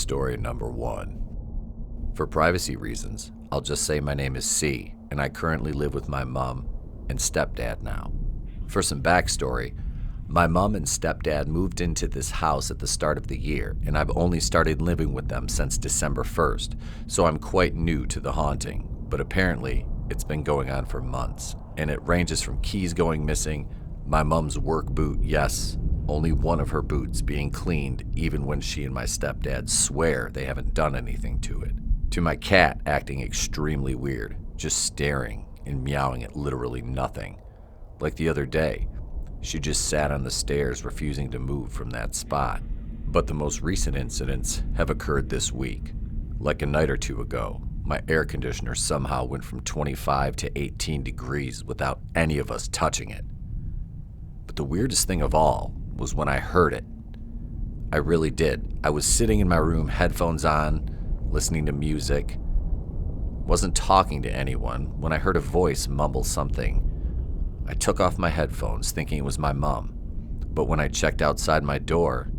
Story number 1. For privacy reasons, I'll just say my name is C, and I currently live with my mom and stepdad now. For some backstory, my mom and stepdad moved into this house at the start of the year, and I've only started living with them since December 1st, so I'm quite new to the haunting. But apparently, it's been going on for months, and it ranges from keys going missing, my mom's work boot, yes, only one of her boots being cleaned even when she and my stepdad swear they haven't done anything to it, to my cat acting extremely weird, just staring and meowing at literally nothing. Like the other day, she just sat on the stairs refusing to move from that spot. But the most recent incidents have occurred this week. Like a night or two ago, my air conditioner somehow went from 25 to 18 degrees without any of us touching it. But the weirdest thing of all was when I heard it. I really did. I was sitting in my room, headphones on, listening to music. Wasn't talking to anyone when I heard a voice mumble something. I took off my headphones thinking it was my mom, but when I checked outside my door,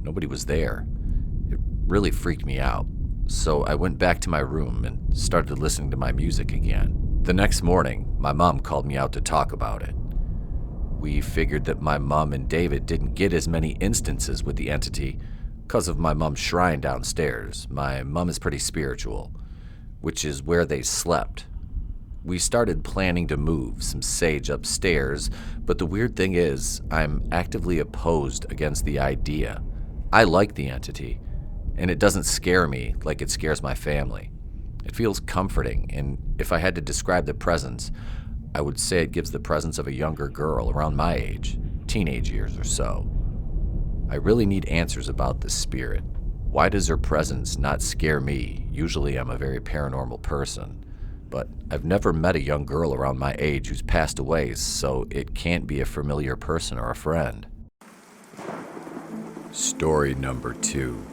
nobody was there. It really freaked me out, so I went back to my room and started listening to my music again. The next morning, my mom called me out to talk about it. We figured that my mom and David didn't get as many instances with the entity because of my mom's shrine downstairs. My mom is pretty spiritual, which is where they slept. We started planning to move some sage upstairs, but the weird thing is, I'm actively opposed against the idea. I like the entity, and it doesn't scare me like it scares my family. It feels comforting, and if I had to describe the presence, I would say it gives the presence of a younger girl around my age, teenage years or so. I really need answers about this spirit. Why does her presence not scare me? Usually I'm a very paranormal person, but I've never met a young girl around my age who's passed away, so it can't be a familiar person or a friend. Story number 2.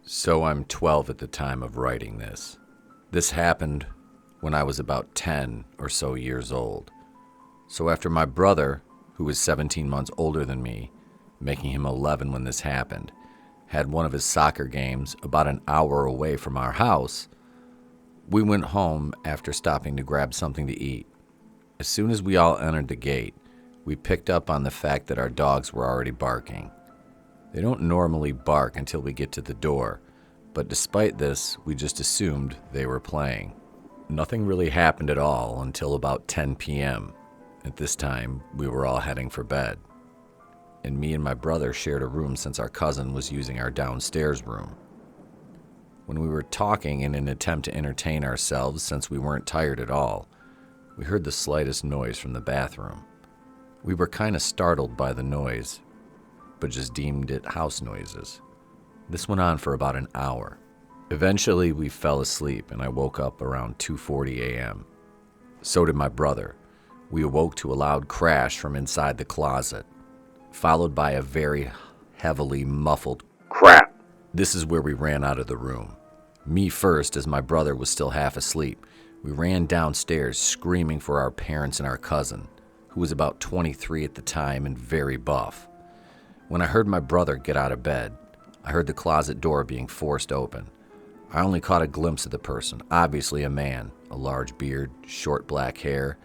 So I'm 12 at the time of writing this. This happened when I was about 10 or so years old. So after my brother, who was 17 months older than me, making him 11 when this happened, had one of his soccer games about an hour away from our house, we went home after stopping to grab something to eat. As soon as we all entered the gate, we picked up on the fact that our dogs were already barking. They don't normally bark until we get to the door, but despite this, we just assumed they were playing. Nothing really happened at all until about 10 p.m. At this time, we were all heading for bed, and me and my brother shared a room since our cousin was using our downstairs room. When we were talking in an attempt to entertain ourselves since we weren't tired at all, we heard the slightest noise from the bathroom. We were kind of startled by the noise, but just deemed it house noises. This went on for about an hour. Eventually, we fell asleep, and I woke up around 2:40 a.m. So did my brother. We awoke to a loud crash from inside the closet, followed by a very heavily muffled crap. This is where we ran out of the room. Me first, as my brother was still half asleep. We ran downstairs, screaming for our parents and our cousin, who was about 23 at the time and very buff. When I heard my brother get out of bed, I heard the closet door being forced open. I only caught a glimpse of the person, obviously a man, a large beard, short black hair,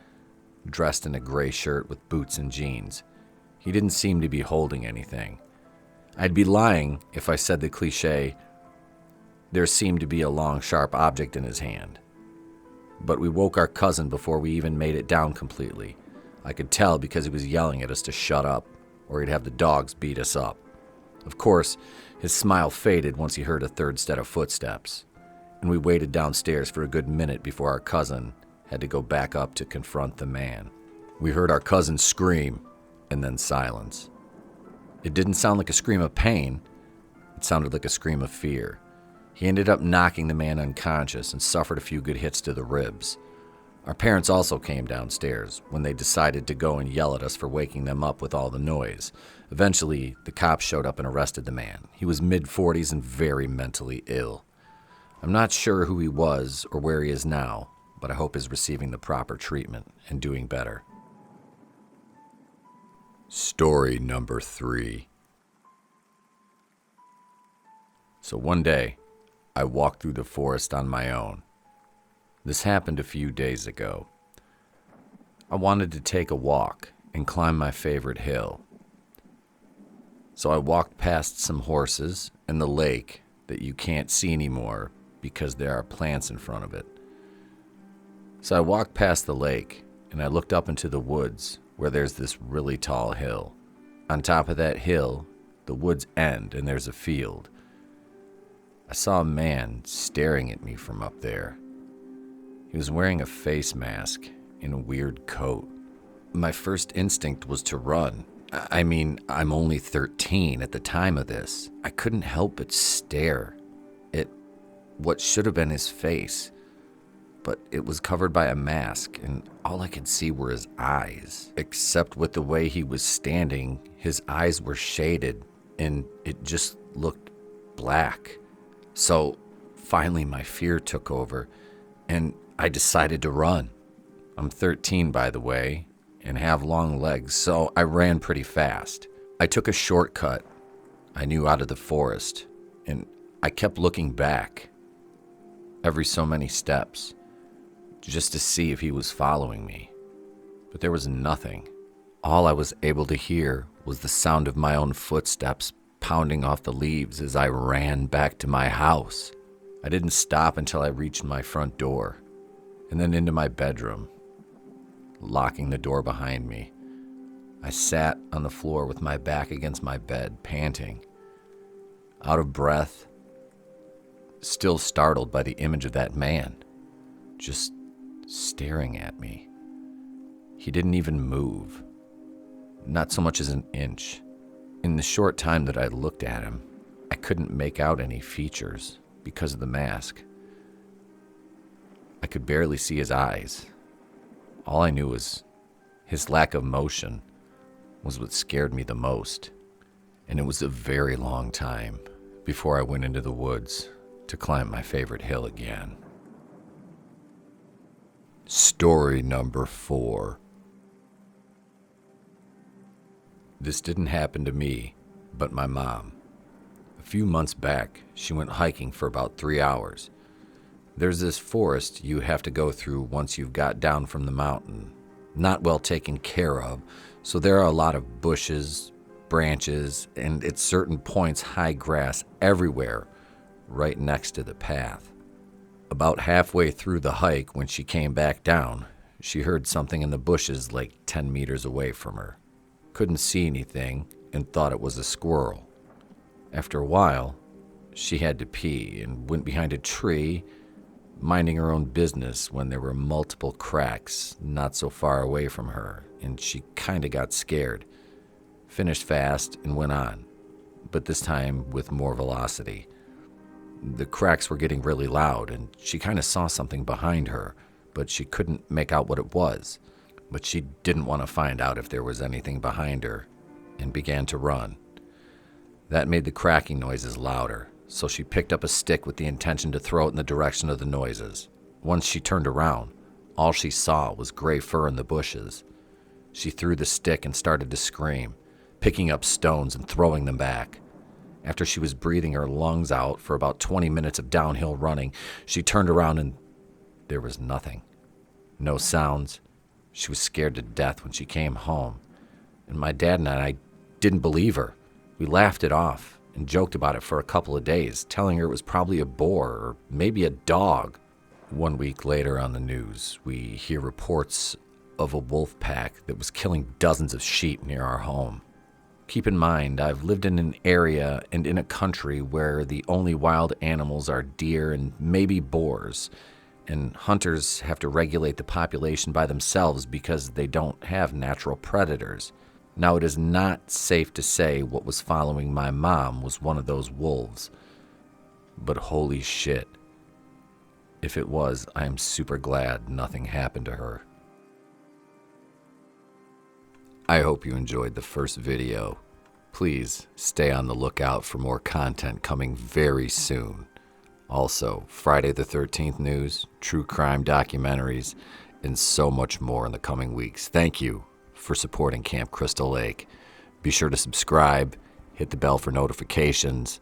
dressed in a gray shirt with boots and jeans. He didn't seem to be holding anything. I'd be lying if I said the cliche, there seemed to be a long, sharp object in his hand. But we woke our cousin before we even made it down completely. I could tell because he was yelling at us to shut up, or he'd have the dogs beat us up. Of course, his smile faded once he heard a third set of footsteps, and we waited downstairs for a good minute before our cousin had to go back up to confront the man. We heard our cousin scream, and then silence. It didn't sound like a scream of pain. It sounded like a scream of fear. He ended up knocking the man unconscious and suffered a few good hits to the ribs. Our parents also came downstairs when they decided to go and yell at us for waking them up with all the noise. Eventually, the cops showed up and arrested the man. He was mid-40s and very mentally ill. I'm not sure who he was or where he is now, but I hope he's receiving the proper treatment and doing better. Story number 3. So one day, I walked through the forest on my own. This happened a few days ago. I wanted to take a walk and climb my favorite hill. So I walked past some horses and the lake that you can't see anymore because there are plants in front of it. So I walked past the lake and I looked up into the woods where there's this really tall hill. On top of that hill, the woods end and there's a field. I saw a man staring at me from up there. He was wearing a face mask and a weird coat. My first instinct was to run. I mean, I'm only 13 at the time of this. I couldn't help but stare at what should have been his face, but it was covered by a mask, and all I could see were his eyes. Except with the way he was standing, his eyes were shaded, and it just looked black. So finally my fear took over, and I decided to run. I'm 13, by the way, and have long legs, so I ran pretty fast. I took a shortcut I knew out of the forest, and I kept looking back every so many steps just to see if he was following me. But there was nothing. All I was able to hear was the sound of my own footsteps pounding off the leaves as I ran back to my house. I didn't stop until I reached my front door, and then into my bedroom, locking the door behind me. I sat on the floor with my back against my bed, panting, out of breath, still startled by the image of that man, just staring at me. He didn't even move, not so much as an inch. In the short time that I looked at him, I couldn't make out any features because of the mask. I could barely see his eyes. All I knew was his lack of motion was what scared me the most. And it was a very long time before I went into the woods to climb my favorite hill again. Story number 4. This didn't happen to me, but my mom. A few months back, she went hiking for about 3 hours. There's this forest you have to go through once you've got down from the mountain. Not well taken care of, so there are a lot of bushes, branches, and at certain points high grass everywhere right next to the path. About halfway through the hike, when she came back down, she heard something in the bushes like 10 meters away from her. Couldn't see anything and thought it was a squirrel. After a while, she had to pee and went behind a tree, minding her own business, when there were multiple cracks not so far away from her, and she kinda got scared. Finished fast and went on, but this time with more velocity. The cracks were getting really loud, and she kinda saw something behind her, but she couldn't make out what it was. But she didn't want to find out if there was anything behind her, and began to run. That made the cracking noises louder, so she picked up a stick with the intention to throw it in the direction of the noises. Once she turned around, all she saw was gray fur in the bushes. She threw the stick and started to scream, picking up stones and throwing them back. After she was breathing her lungs out for about 20 minutes of downhill running, she turned around and there was nothing. No sounds. She was scared to death when she came home, and my dad and I didn't believe her. We laughed it off and joked about it for a couple of days, telling her it was probably a boar or maybe a dog. 1 week later on the news, we hear reports of a wolf pack that was killing dozens of sheep near our home. Keep in mind, I've lived in an area and in a country where the only wild animals are deer and maybe boars, and hunters have to regulate the population by themselves because they don't have natural predators. Now, it is not safe to say what was following my mom was one of those wolves, but holy shit. If it was, I am super glad nothing happened to her. I hope you enjoyed the first video. Please stay on the lookout for more content coming very soon. Also, Friday the 13th news, true crime documentaries, and so much more in the coming weeks. Thank you for supporting Camp Crystal Lake. Be sure to subscribe, hit the bell for notifications,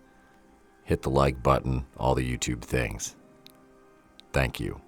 hit the like button, all the YouTube things. Thank you.